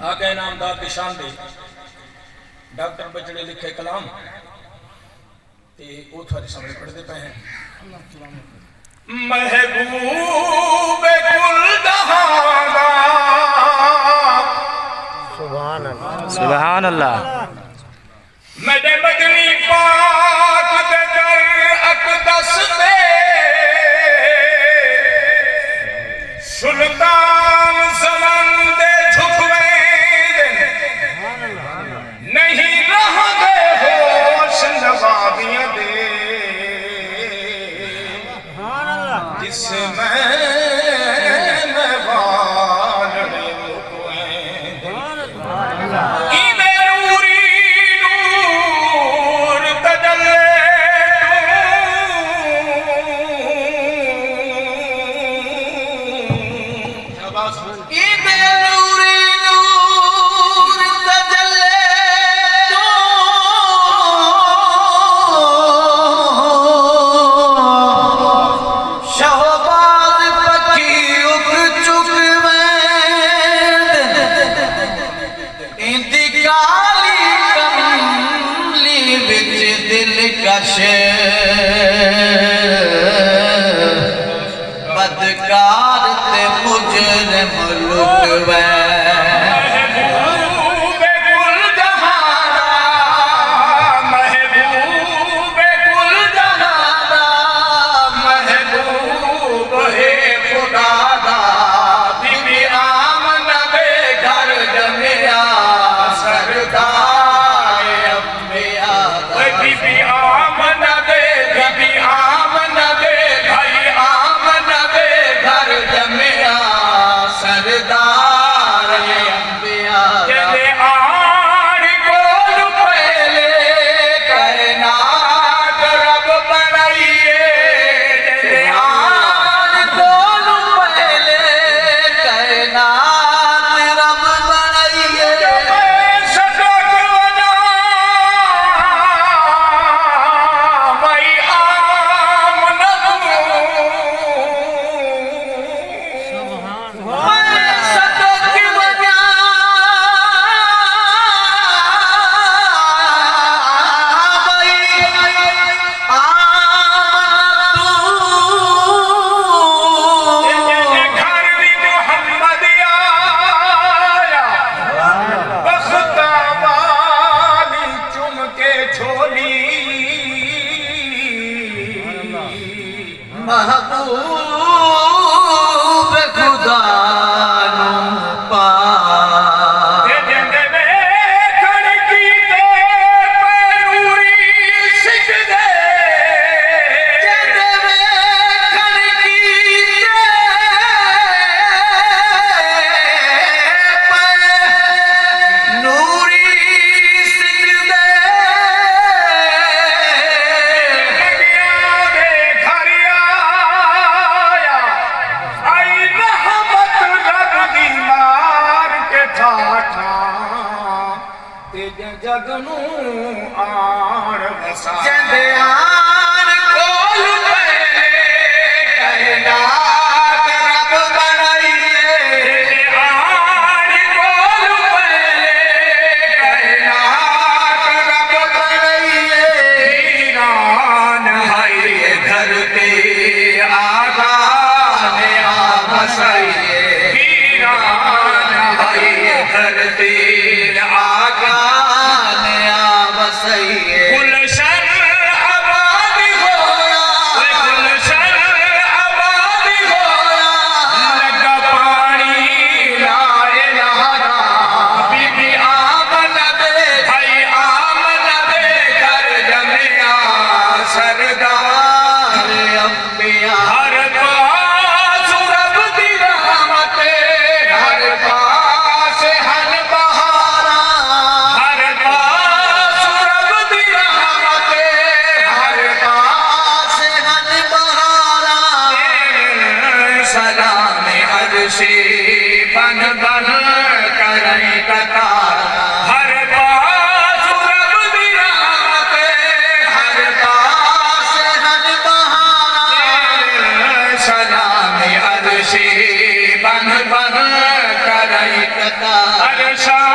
आगे नामदार की शान दे डॉक्टर बजड़े लिखे कलाम ते वो थारे सामने पढ़ते पे हैं। महबूब कुल दहादा सुभान अल्लाह सुभान अल्लाह मेरे मदनी पाक दे दर अकदस दे सुल्तान सलाम दे झुकवे नहीं रह गए होश नवाबियां दे जिसमें बदकार ते मुजरिम लुटवे महबूब खुदा नु पा जगनू आण बसा जंदियान कोल पहले कहना रब बनाइए आण कोल पहले कहना रब बनाइए वीरान है धरती आगान आ बसाइए वीरान है धरती गुलशन आबाद होया गुलशन आबाद होया लगा पानी लाए लहरा बीबी आमन दे भाई आमन दे घर जमिया सरदार अंबिया हर पास रब दी रहमत हर पास हन बहारा हर पास बन बन करें कतार हर पास रब दी रहमत हर पास हर बहारा सलाम अर्शी बन बन करें कतार बसा